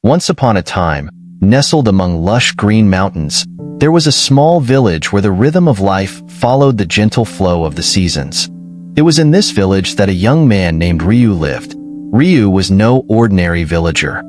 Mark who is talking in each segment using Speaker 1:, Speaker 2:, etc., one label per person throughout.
Speaker 1: Once upon a time, nestled among lush green mountains, there was a small village where the rhythm of life followed the gentle flow of the seasons. It was in this village that a young man named Ryu lived. Ryu was no ordinary villager.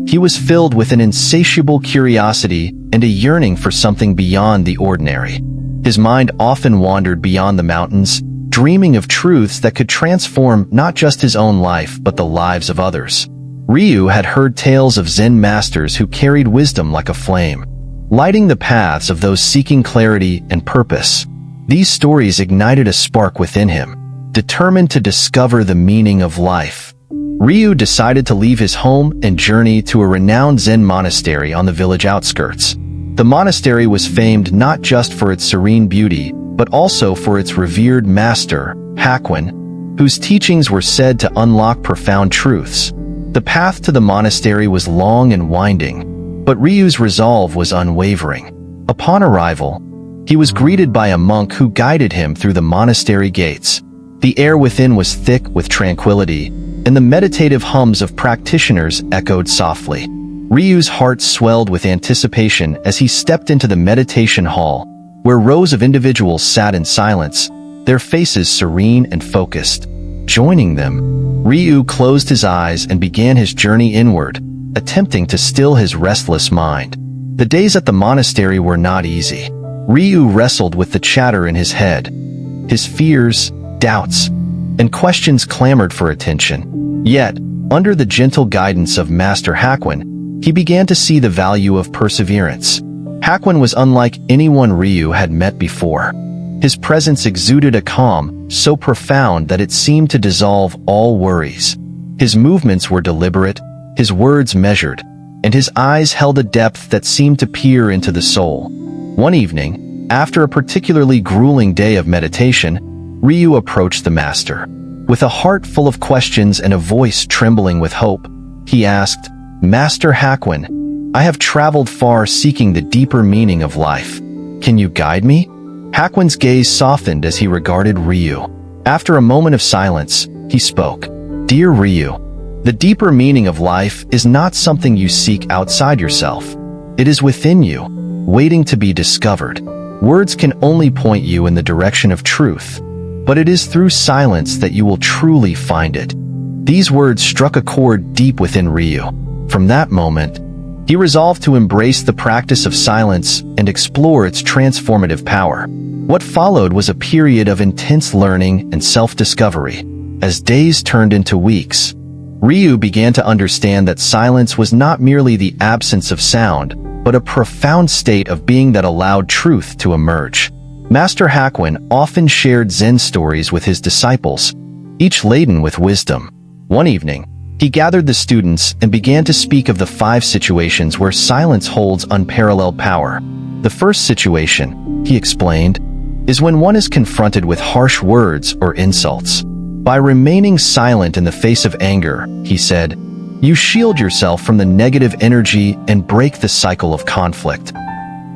Speaker 1: He was filled with an insatiable curiosity and a yearning for something beyond the ordinary. His mind often wandered beyond the mountains, dreaming of truths that could transform not just his own life but the lives of others. Ryu had heard tales of Zen masters who carried wisdom like a flame, lighting the paths of those seeking clarity and purpose. These stories ignited a spark within him, determined to discover the meaning of life. Ryu decided to leave his home and journey to a renowned Zen monastery on the village outskirts. The monastery was famed not just for its serene beauty, but also for its revered master, Hakwin, whose teachings were said to unlock profound truths. The path to the monastery was long and winding, but Ryu's resolve was unwavering. Upon arrival, he was greeted by a monk who guided him through the monastery gates. The air within was thick with tranquility, and the meditative hums of practitioners echoed softly. Ryu's heart swelled with anticipation as he stepped into the meditation hall, where rows of individuals sat in silence, their faces serene and focused. Joining them, Ryu closed his eyes and began his journey inward, attempting to still his restless mind. The days at the monastery were not easy. Ryu wrestled with the chatter in his head. His fears, doubts, and questions clamored for attention. Yet, under the gentle guidance of Master Hakwin, he began to see the value of perseverance. Hakwin was unlike anyone Ryu had met before. His presence exuded a calm so profound that it seemed to dissolve all worries. His movements were deliberate, his words measured, and his eyes held a depth that seemed to peer into the soul. One evening, after a particularly grueling day of meditation, Ryu approached the master. With a heart full of questions and a voice trembling with hope, he asked, "Master Hakwin, I have traveled far seeking the deeper meaning of life. Can you guide me?" Hakwin's gaze softened as he regarded Ryu. After a moment of silence, he spoke. "Dear Ryu, the deeper meaning of life is not something you seek outside yourself. It is within you, waiting to be discovered. Words can only point you in the direction of truth, but it is through silence that you will truly find it." These words struck a chord deep within Ryu. From that moment, he resolved to embrace the practice of silence and explore its transformative power. What followed was a period of intense learning and self-discovery. As days turned into weeks, Ryu began to understand that silence was not merely the absence of sound, but a profound state of being that allowed truth to emerge. Master Hakwin often shared Zen stories with his disciples, each laden with wisdom. One evening, he gathered the students and began to speak of the 5 situations where silence holds unparalleled power. The first situation, he explained, is when one is confronted with harsh words or insults. By remaining silent in the face of anger, he said, you shield yourself from the negative energy and break the cycle of conflict.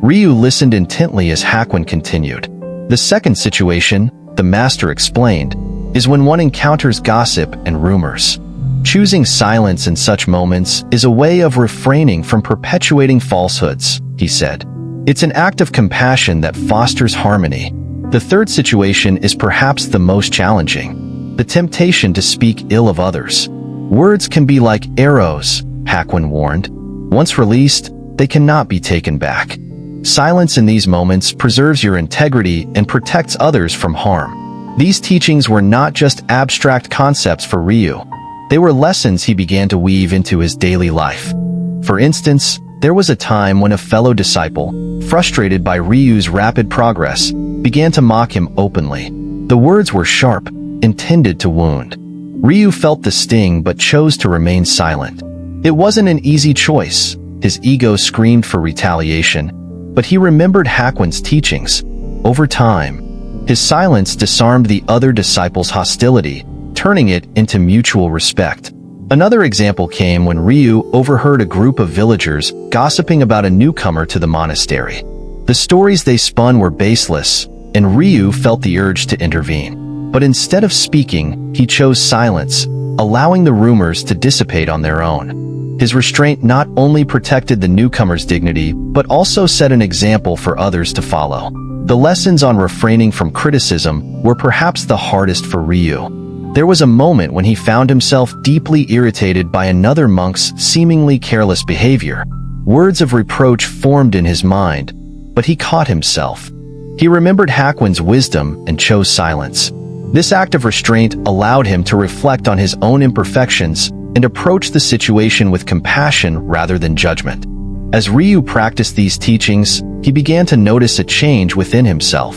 Speaker 1: Ryu listened intently as Hakwin continued. The second situation, the master explained, is when one encounters gossip and rumors. Choosing silence in such moments is a way of refraining from perpetuating falsehoods, he said. It's an act of compassion that fosters harmony. The third situation is perhaps the most challenging, the temptation to speak ill of others. Words can be like arrows, Hakwin warned. Once released, they cannot be taken back. Silence in these moments preserves your integrity and protects others from harm. These teachings were not just abstract concepts for Ryu. They were lessons he began to weave into his daily life. For instance, there was a time when a fellow disciple, frustrated by Ryu's rapid progress, began to mock him openly. The words were sharp, intended to wound. Ryu felt the sting but chose to remain silent. It wasn't an easy choice. His ego screamed for retaliation, but he remembered Hakwin's teachings. Over time, his silence disarmed the other disciples' hostility, turning it into mutual respect. Another example came when Ryu overheard a group of villagers gossiping about a newcomer to the monastery. The stories they spun were baseless, and Ryu felt the urge to intervene. But instead of speaking, he chose silence, allowing the rumors to dissipate on their own. His restraint not only protected the newcomer's dignity, but also set an example for others to follow. The lessons on refraining from criticism were perhaps the hardest for Ryu. There was a moment when he found himself deeply irritated by another monk's seemingly careless behavior. Words of reproach formed in his mind, but he caught himself. He remembered Hakwin's wisdom and chose silence. This act of restraint allowed him to reflect on his own imperfections and approach the situation with compassion rather than judgment. As Ryu practiced these teachings, he began to notice a change within himself.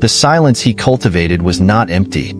Speaker 1: The silence he cultivated was not empty.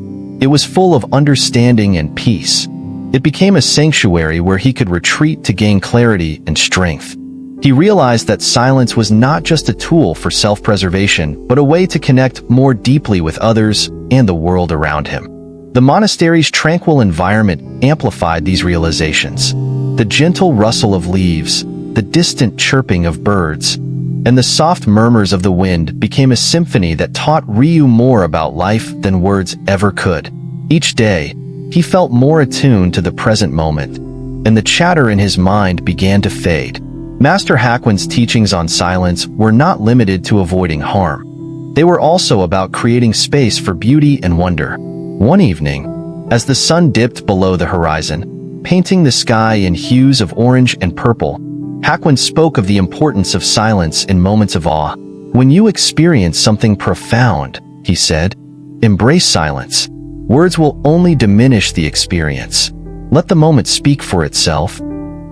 Speaker 1: It was full of understanding and peace. It became a sanctuary where he could retreat to gain clarity and strength. He realized that silence was not just a tool for self-preservation, but a way to connect more deeply with others and the world around him. The monastery's tranquil environment amplified these realizations. The gentle rustle of leaves, the distant chirping of birds, and the soft murmurs of the wind became a symphony that taught Ryu more about life than words ever could. Each day, he felt more attuned to the present moment, and the chatter in his mind began to fade. Master Hakwin's teachings on silence were not limited to avoiding harm. They were also about creating space for beauty and wonder. One evening, as the sun dipped below the horizon, painting the sky in hues of orange and purple, Hakwin spoke of the importance of silence in moments of awe. When you experience something profound, he said, embrace silence. Words will only diminish the experience. Let the moment speak for itself.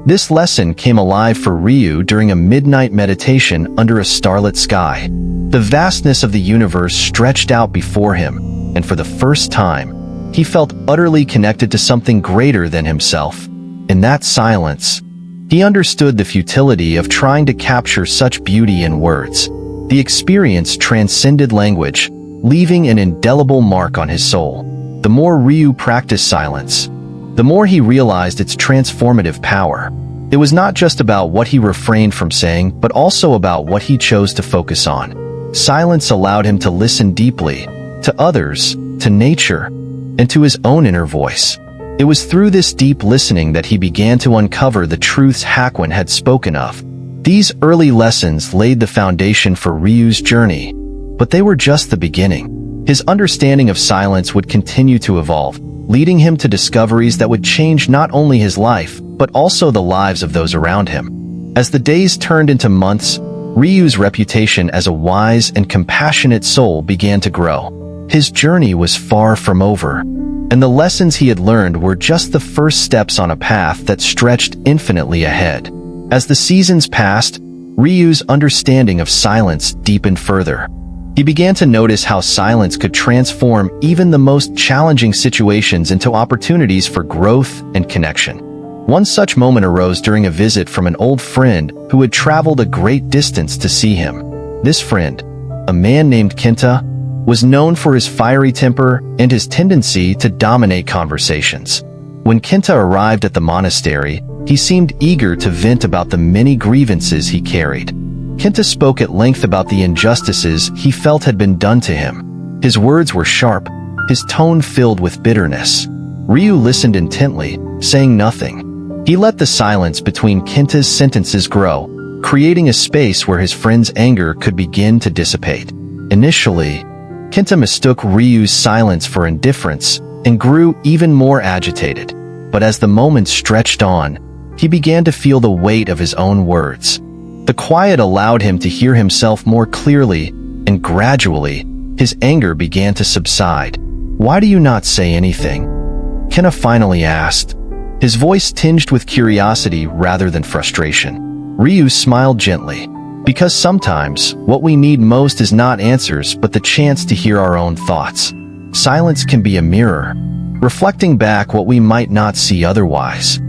Speaker 1: This lesson came alive for Ryu during a midnight meditation under a starlit sky. The vastness of the universe stretched out before him, and for the first time, he felt utterly connected to something greater than himself. In that silence, he understood the futility of trying to capture such beauty in words. The experience transcended language, leaving an indelible mark on his soul. The more Ryu practiced silence, the more he realized its transformative power. It was not just about what he refrained from saying, but also about what he chose to focus on. Silence allowed him to listen deeply, to others, to nature, and to his own inner voice. It was through this deep listening that he began to uncover the truths Hakwin had spoken of. These early lessons laid the foundation for Ryu's journey, but they were just the beginning. His understanding of silence would continue to evolve, leading him to discoveries that would change not only his life, but also the lives of those around him. As the days turned into months, Ryu's reputation as a wise and compassionate soul began to grow. His journey was far from over, and the lessons he had learned were just the first steps on a path that stretched infinitely ahead. As the seasons passed, Ryu's understanding of silence deepened further. He began to notice how silence could transform even the most challenging situations into opportunities for growth and connection. One such moment arose during a visit from an old friend who had traveled a great distance to see him. This friend, a man named Kenta, was known for his fiery temper and his tendency to dominate conversations. When Kenta arrived at the monastery, he seemed eager to vent about the many grievances he carried. Kenta spoke at length about the injustices he felt had been done to him. His words were sharp, his tone filled with bitterness. Ryu listened intently, saying nothing. He let the silence between Kenta's sentences grow, creating a space where his friend's anger could begin to dissipate. Initially, Kenta mistook Ryu's silence for indifference and grew even more agitated. But as the moments stretched on, he began to feel the weight of his own words. The quiet allowed him to hear himself more clearly, and gradually, his anger began to subside. "Why do you not say anything?" Kenta finally asked, his voice tinged with curiosity rather than frustration. Ryu smiled gently. "Because sometimes, what we need most is not answers but the chance to hear our own thoughts. Silence can be a mirror, reflecting back what we might not see otherwise."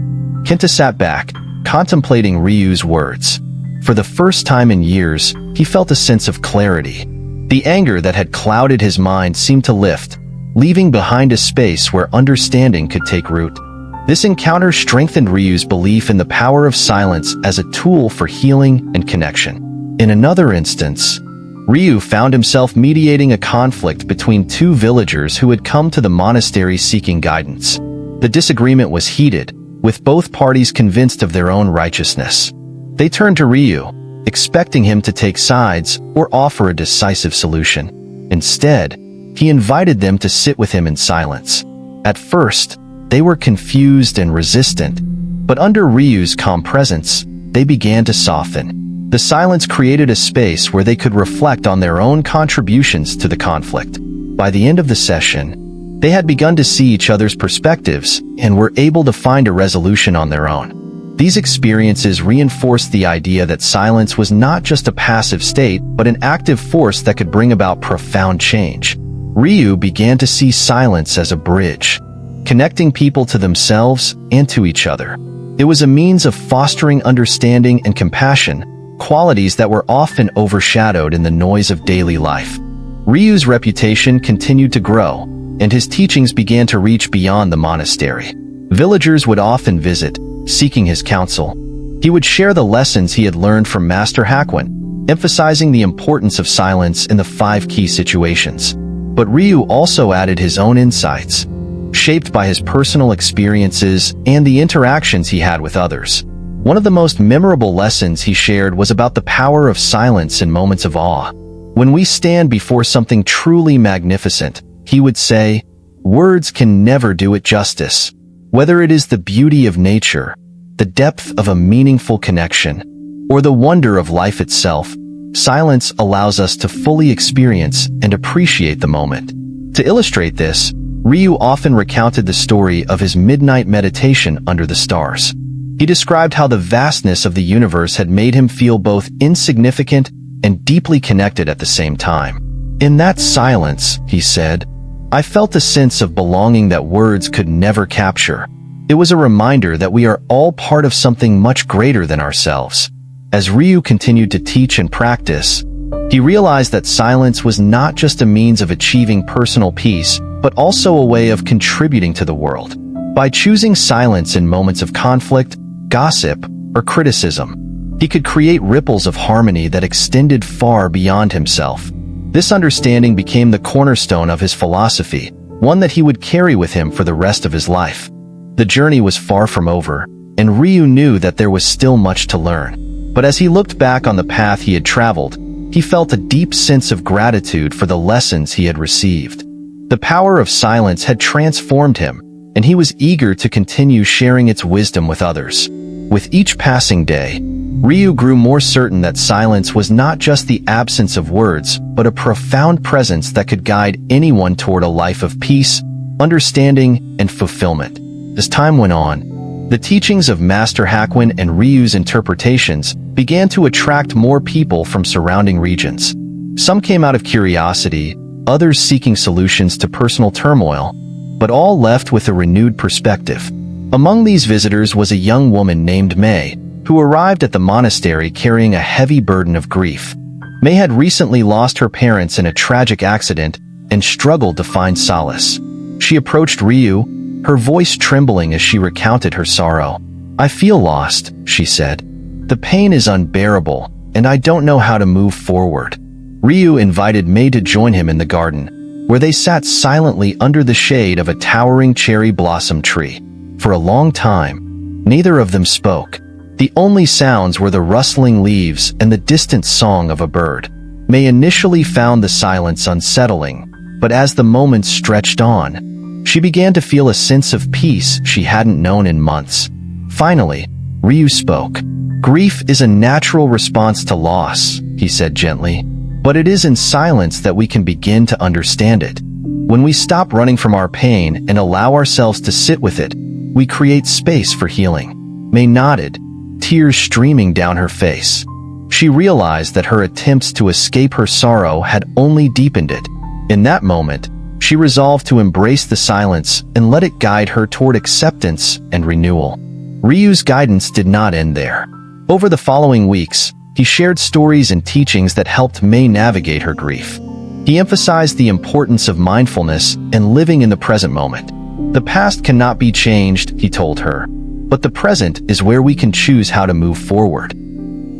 Speaker 1: Kenta sat back, contemplating Ryu's words. For the first time in years, he felt a sense of clarity. The anger that had clouded his mind seemed to lift, leaving behind a space where understanding could take root. This encounter strengthened Ryu's belief in the power of silence as a tool for healing and connection. In another instance, Ryu found himself mediating a conflict between two villagers who had come to the monastery seeking guidance. The disagreement was heated, with both parties convinced of their own righteousness. They turned to Ryu, expecting him to take sides or offer a decisive solution. Instead, he invited them to sit with him in silence. At first, they were confused and resistant, but under Ryu's calm presence, they began to soften. The silence created a space where they could reflect on their own contributions to the conflict. By the end of the session, they had begun to see each other's perspectives and were able to find a resolution on their own. These experiences reinforced the idea that silence was not just a passive state, but an active force that could bring about profound change. Ryu began to see silence as a bridge, connecting people to themselves and to each other. It was a means of fostering understanding and compassion, qualities that were often overshadowed in the noise of daily life. Ryu's reputation continued to grow, and his teachings began to reach beyond the monastery. Villagers would often visit, seeking his counsel. He would share the lessons he had learned from Master Hakwin, emphasizing the importance of silence in the 5 key situations. But Ryu also added his own insights, shaped by his personal experiences and the interactions he had with others. One of the most memorable lessons he shared was about the power of silence in moments of awe. When we stand before something truly magnificent, he would say, "Words can never do it justice." Whether it is the beauty of nature, the depth of a meaningful connection, or the wonder of life itself, silence allows us to fully experience and appreciate the moment. To illustrate this, Ryu often recounted the story of his midnight meditation under the stars. He described how the vastness of the universe had made him feel both insignificant and deeply connected at the same time. "In that silence," he said, "I felt a sense of belonging that words could never capture. It was a reminder that we are all part of something much greater than ourselves." As Ryu continued to teach and practice, he realized that silence was not just a means of achieving personal peace, but also a way of contributing to the world. By choosing silence in moments of conflict, gossip, or criticism, he could create ripples of harmony that extended far beyond himself. This understanding became the cornerstone of his philosophy, one that he would carry with him for the rest of his life. The journey was far from over, and Ryu knew that there was still much to learn. But as he looked back on the path he had traveled, he felt a deep sense of gratitude for the lessons he had received. The power of silence had transformed him, and he was eager to continue sharing its wisdom with others. With each passing day, Ryu grew more certain that silence was not just the absence of words, but a profound presence that could guide anyone toward a life of peace, understanding, and fulfillment. As time went on, the teachings of Master Hakwin and Ryu's interpretations began to attract more people from surrounding regions. Some came out of curiosity, others seeking solutions to personal turmoil, but all left with a renewed perspective. Among these visitors was a young woman named May, who arrived at the monastery carrying a heavy burden of grief. May had recently lost her parents in a tragic accident and struggled to find solace. She approached Ryu, her voice trembling as she recounted her sorrow. "I feel lost," she said. "The pain is unbearable, and I don't know how to move forward." Ryu invited May to join him in the garden, where they sat silently under the shade of a towering cherry blossom tree. For a long time, neither of them spoke. The only sounds were the rustling leaves and the distant song of a bird. May initially found the silence unsettling, but as the moments stretched on, she began to feel a sense of peace she hadn't known in months. Finally, Ryu spoke. "Grief is a natural response to loss," he said gently, "but it is in silence that we can begin to understand it. When we stop running from our pain and allow ourselves to sit with it, we create space for healing." May nodded, tears streaming down her face. She realized that her attempts to escape her sorrow had only deepened it. In that moment, she resolved to embrace the silence and let it guide her toward acceptance and renewal. Ryu's guidance did not end there. Over the following weeks, he shared stories and teachings that helped May navigate her grief. He emphasized the importance of mindfulness and living in the present moment. "The past cannot be changed," he told her, "but the present is where we can choose how to move forward."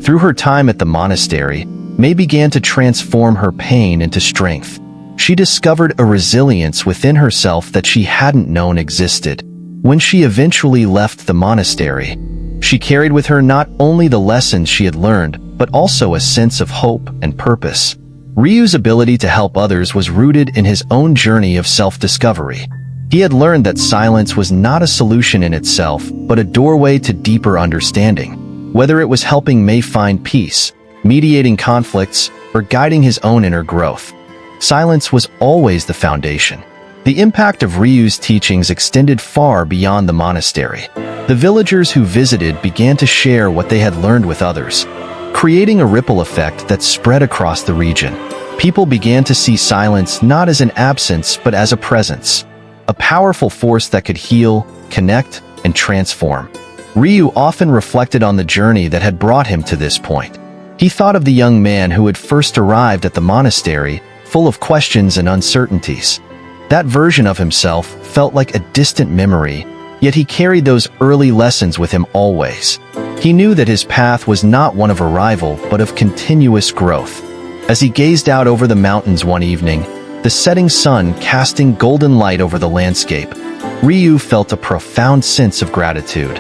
Speaker 1: Through her time at the monastery, May began to transform her pain into strength. She discovered a resilience within herself that she hadn't known existed. When she eventually left the monastery, she carried with her not only the lessons she had learned, but also a sense of hope and purpose. Ryu's ability to help others was rooted in his own journey of self-discovery. He had learned that silence was not a solution in itself, but a doorway to deeper understanding. Whether it was helping Mei find peace, mediating conflicts, or guiding his own inner growth, silence was always the foundation. The impact of Ryu's teachings extended far beyond the monastery. The villagers who visited began to share what they had learned with others, creating a ripple effect that spread across the region. People began to see silence not as an absence but as a presence, a powerful force that could heal, connect, and transform. Ryu often reflected on the journey that had brought him to this point. He thought of the young man who had first arrived at the monastery, full of questions and uncertainties. That version of himself felt like a distant memory, yet he carried those early lessons with him always. He knew that his path was not one of arrival, but of continuous growth. As he gazed out over the mountains one evening, the setting sun casting golden light over the landscape, Ryu felt a profound sense of gratitude.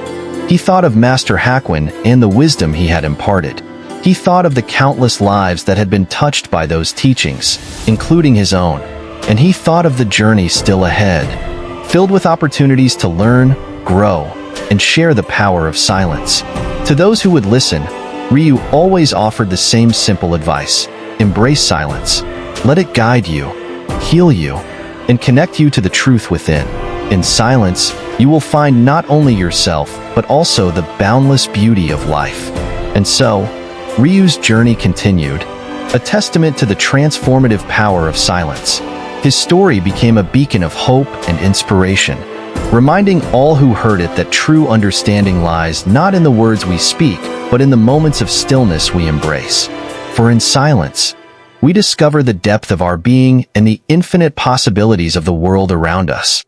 Speaker 1: He thought of Master Hakwin and the wisdom he had imparted. He thought of the countless lives that had been touched by those teachings, including his own. And he thought of the journey still ahead, filled with opportunities to learn, grow, and share the power of silence. To those who would listen, Ryu always offered the same simple advice: embrace silence. Let it guide you, heal you, and connect you to the truth within. In silence, you will find not only yourself, but also the boundless beauty of life. And so, Ryu's journey continued, a testament to the transformative power of silence. His story became a beacon of hope and inspiration, reminding all who heard it that true understanding lies not in the words we speak, but in the moments of stillness we embrace. For in silence, we discover the depth of our being and the infinite possibilities of the world around us.